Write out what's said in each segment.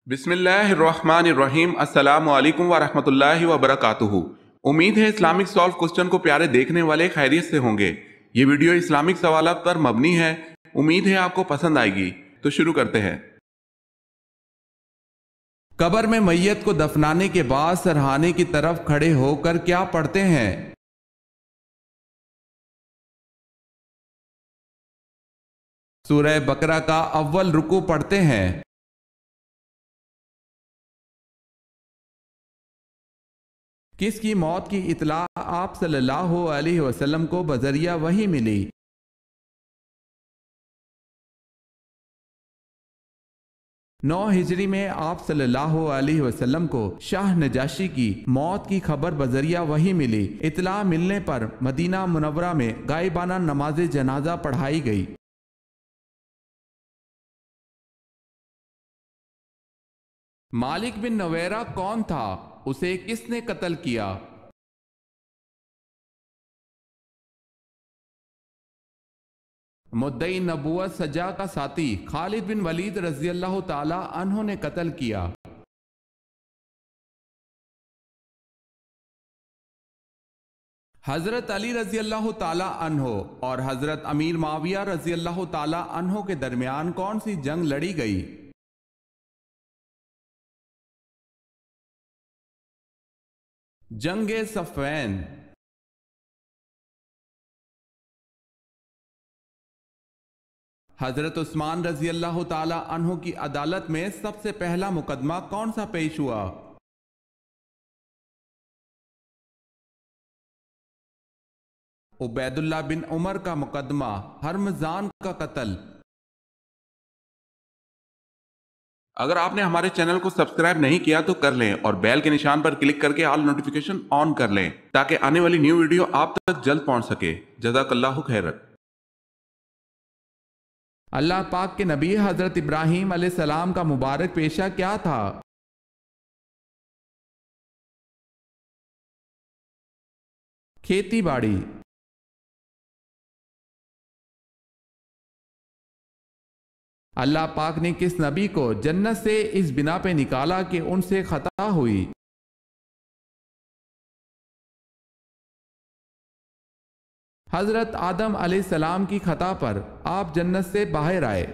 بسم اللہ الرحمن الرحیم۔ السلام علیکم ورحمۃ اللہ وبرکاتہ۔ امید ہے اسلامک سالو کوسچن کو پیارے دیکھنے والے خیریت سے ہوں گے۔ یہ ویڈیو اسلامک سوالات پر مبنی ہے۔ امید ہے آپ کو پسند آئے گی۔ تو شروع کرتے ہیں۔ قبر میں میت کو دفنانے کے بعد سرہانے کی طرف کھڑے ہو کر کیا پڑھتے ہیں؟ سورہ بقرہ کا اول رکوع پڑھتے ہیں۔ کس کی موت کی اطلاع آپ صلی اللہ علیہ وسلم کو بذریعہ وحی ملی؟ 9 ہجری میں آپ صلی اللہ علیہ وسلم کو شاہ نجاشی کی موت کی خبر بذریعہ وحی ملی۔ اطلاع ملنے پر مدینہ منورہ میں غائبانہ نماز جنازہ پڑھائی گئی۔ مالک بن نویرہ کون تھا؟ اسے کس نے قتل کیا؟ مدعی نبوت سجا کا ساتھی خالد بن ولید رضی اللہ تعالی عنہ نے قتل کیا۔ حضرت علی رضی اللہ تعالی عنہ اور حضرت امیر معاویہ رضی اللہ تعالی عنہ کے درمیان کون سی جنگ لڑی گئی؟ جنگ صفین۔ حضرت عثمان رضی اللہ تعالی عنہ کی عدالت میں سب سے پہلا مقدمہ کون سا پیش ہوا؟ عبید اللہ بن عمر کا مقدمہ ہرمزان کا قتل۔ اگر آپ نے ہمارے چینل کو سبسکرائب نہیں کیا تو کر لیں اور بیل کے نشان پر کلک کر کے آل نوٹیفیکیشن آن کر لیں تاکہ آنے والی نیو ویڈیو آپ تک جلد پہنچ سکے۔ جزاک اللہ خیرت۔ اللہ پاک کے نبی حضرت ابراہیم علیہ السلام کا مبارک پیشہ کیا تھا؟ کھیتی باڑی۔ اللہ پاک نے کس نبی کو جنت سے اس بنا پہ نکالا کہ ان سے خطا ہوئی؟ حضرت آدم علیہ السلام کی خطا پر آپ جنت سے باہر آئے۔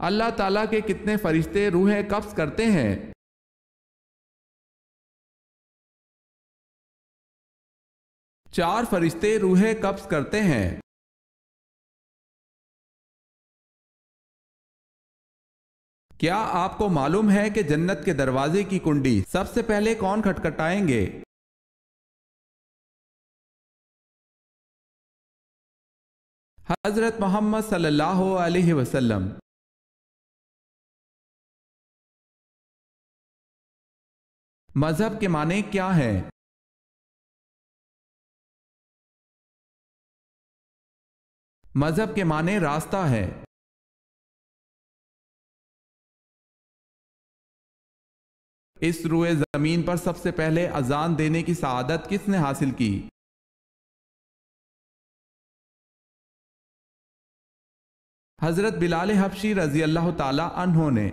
اللہ تعالیٰ کے کتنے فرشتے روحیں قبض کرتے ہیں؟ 4 فرشتے روحیں قبض کرتے ہیں۔ کیا آپ کو معلوم ہے کہ جنت کے دروازے کی کنڈی سب سے پہلے کون کھٹکھٹائیں گے؟ حضرت محمد صلی اللہ علیہ وسلم۔ مذہب کے معنی کیا ہیں؟ مذہب کے معنی راستہ ہے۔ اس روئے زمین پر سب سے پہلے اذان دینے کی سعادت کس نے حاصل کی؟ حضرت بلال حبشی رضی اللہ تعالی عنہ نے۔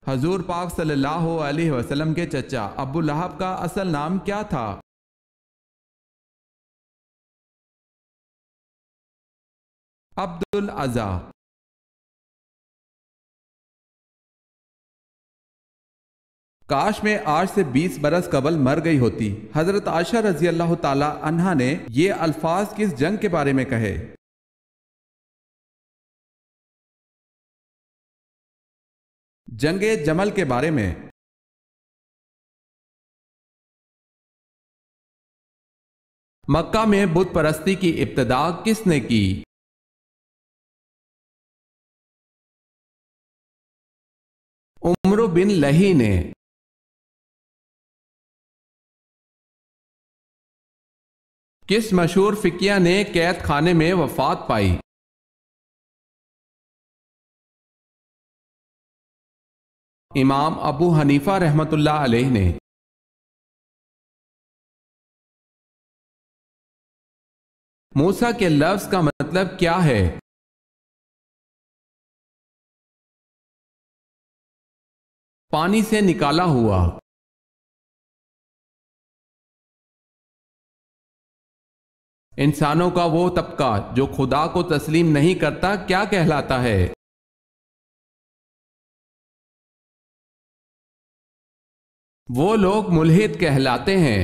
حضور پاک صلی اللہ علیہ وسلم کے چچا ابو لہب کا اصل نام کیا تھا؟ عبد العزا۔ کاش میں آج سے 20 برس قبل مر گئی ہوتی۔ حضرت عائشہ رضی اللہ تعالی عنہا نے یہ الفاظ کس جنگ کے بارے میں کہے؟ جنگ جمل کے بارے میں۔ مکہ میں بت پرستی کی ابتدا کس نے کی؟ عمرو بن لہی نے۔ کس مشہور فقیہ نے قید خانے میں وفات پائی؟ امام ابو حنیفہ رحمۃ اللہ علیہ نے۔ موسیٰ کے لفظ کا مطلب کیا ہے؟ پانی سے نکالا ہوا۔ انسانوں کا وہ طبقہ جو خدا کو تسلیم نہیں کرتا کیا کہلاتا ہے؟ وہ لوگ ملحد کہلاتے ہیں۔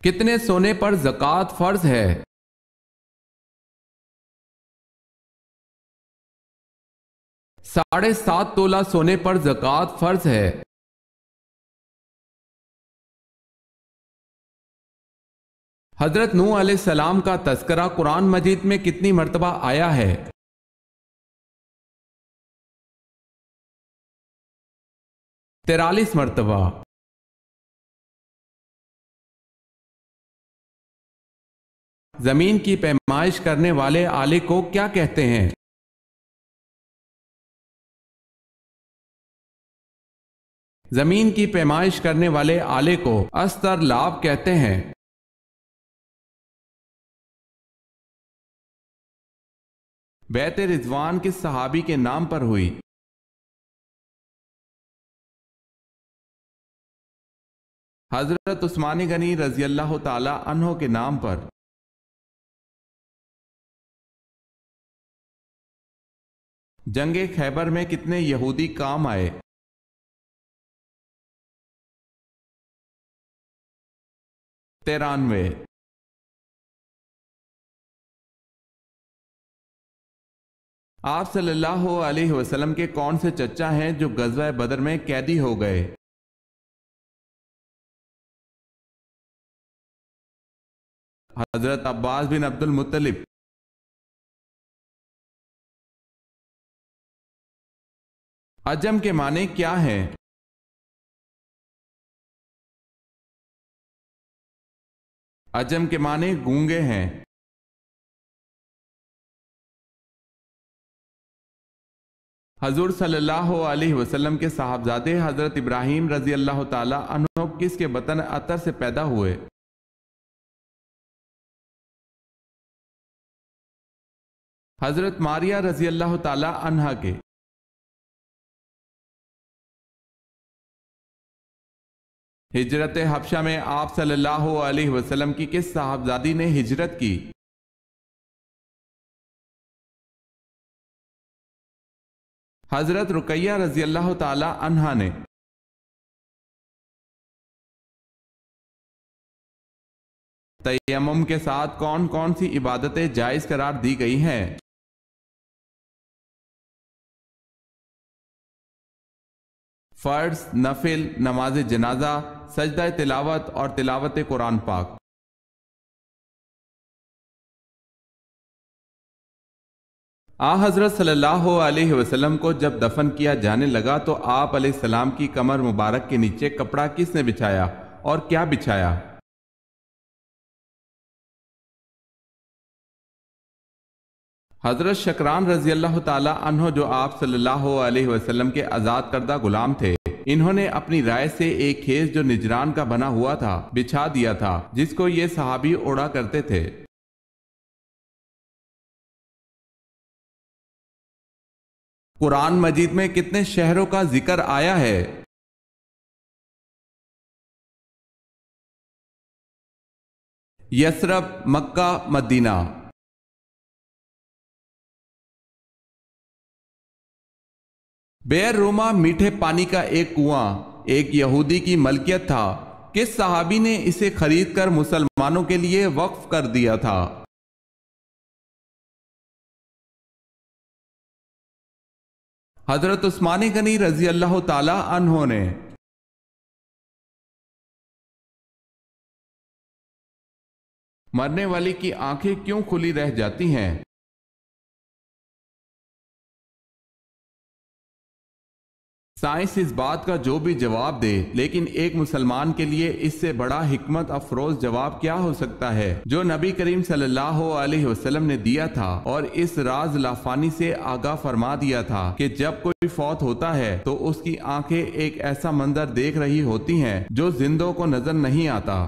کتنے سونے پر زکوٰۃ فرض ہے؟ 7.5 تولہ سونے پر زکوٰۃ فرض ہے۔ حضرت نوح علیہ السلام کا تذکرہ قرآن مجید میں کتنی مرتبہ آیا ہے؟ 43 مرتبہ۔ زمین کی پیمائش کرنے والے آلے کو کیا کہتے ہیں؟ زمین کی پیمائش کرنے والے آلے کو استرلاب کہتے ہیں۔ بیعت رضوان کس صحابی کے نام پر ہوئی؟ حضرت عثمان غنی رضی اللہ تعالی عنہ کے نام پر۔ جنگ خیبر میں کتنے یہودی کام آئے؟ 93۔ آپ صلی اللہ علیہ وسلم کے کون سے چچا ہیں جو غزوہ بدر میں قیدی ہو گئے؟ حضرت عباس بن عبد المطلب۔ عجم کے معنی کیا ہیں؟ عجم کے معنی گونگے ہیں۔ حضور صلی اللہ علیہ وسلم کے صاحبزادے حضرت ابراہیم رضی اللہ تعالی عنہ کس کے بطن عطر سے پیدا ہوئے؟ حضرت ماریہ رضی اللہ تعالی عنہا کے۔ ہجرت حبشہ میں آپ صلی اللہ علیہ وسلم کی کس صاحبزادی نے ہجرت کی؟ حضرت رقیہ رضی اللہ تعالی عنہا نے۔ تیمم کے ساتھ کون کون سی عبادتیں جائز قرار دی گئی ہیں؟ فرض، نفل، نماز جنازہ، سجدہ تلاوت اور تلاوت قرآن پاک۔ حضرت صلی اللہ علیہ وسلم کو جب دفن کیا جانے لگا تو آپ علیہ السلام کی کمر مبارک کے نیچے کپڑا کس نے بچھایا اور کیا بچھایا؟ حضرت شکران رضی اللہ تعالی عنہ جو آپ صلی اللہ علیہ وسلم کے آزاد کردہ غلام تھے، انہوں نے اپنی رائے سے ایک خیز جو نجران کا بنا ہوا تھا بچھا دیا تھا جس کو یہ صحابی اوڑا کرتے تھے۔ قرآن مجید میں کتنے شہروں کا ذکر آیا ہے؟ یثرب، مکہ، مدینہ۔ بئر روما میٹھے پانی کا ایک کنواں ایک یہودی کی ملکیت تھا، کس صحابی نے اسے خرید کر مسلمانوں کے لیے وقف کر دیا تھا؟ حضرت عثمان غنی رضی اللہ تعالی عنہ نے۔ مرنے والی کی آنکھیں کیوں کھلی رہ جاتی ہیں؟ سائنس اس بات کا جو بھی جواب دے، لیکن ایک مسلمان کے لیے اس سے بڑا حکمت افروز جواب کیا ہو سکتا ہے جو نبی کریم صلی اللہ علیہ وسلم نے دیا تھا، اور اس راز لافانی سے آگاہ فرما دیا تھا کہ جب کوئی فوت ہوتا ہے تو اس کی آنکھیں ایک ایسا منظر دیکھ رہی ہوتی ہیں جو زندوں کو نظر نہیں آتا۔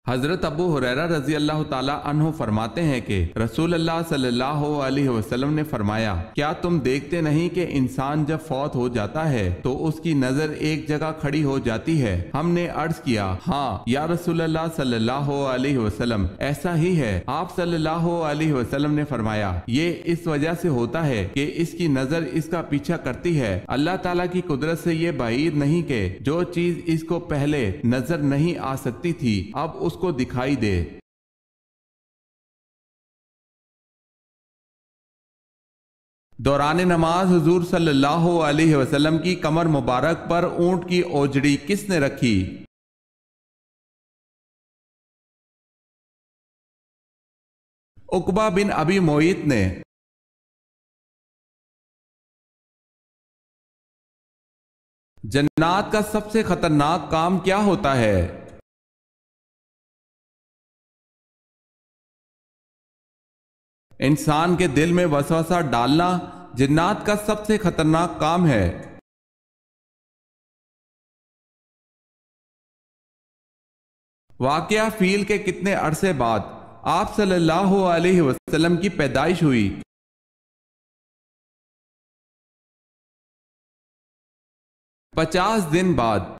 حضرت ابو ہریرہ رضی اللہ تعالی عنہ فرماتے ہیں کہ رسول اللہ صلی اللہ علیہ وسلم نے فرمایا، کیا تم دیکھتے نہیں کہ انسان جب فوت ہو جاتا ہے تو اس کی نظر ایک جگہ کھڑی ہو جاتی ہے؟ ہم نے عرض کیا، ہاں یا رسول اللہ صلی اللہ علیہ وسلم، ایسا ہی ہے۔ آپ صلی اللہ علیہ وسلم نے فرمایا، یہ اس وجہ سے ہوتا ہے کہ اس کی نظر اس کا پیچھا کرتی ہے۔ اللہ تعالیٰ کی قدرت سے یہ بعید نہیں کہ جو چیز اس کو پہلے نظر نہیں آ سکتی تھی اب اس کو دکھائی دے۔ دوران نماز حضور صلی اللہ علیہ وسلم کی کمر مبارک پر اونٹ کی اوجڑی کس نے رکھی؟ عقبہ بن ابی معیط نے۔ جنات کا سب سے خطرناک کام کیا ہوتا ہے؟ انسان کے دل میں وسوسہ ڈالنا جنات کا سب سے خطرناک کام ہے۔ واقعہ فیل کے کتنے عرصے بعد آپ صلی اللہ علیہ وسلم کی پیدائش ہوئی؟ 50 دن بعد۔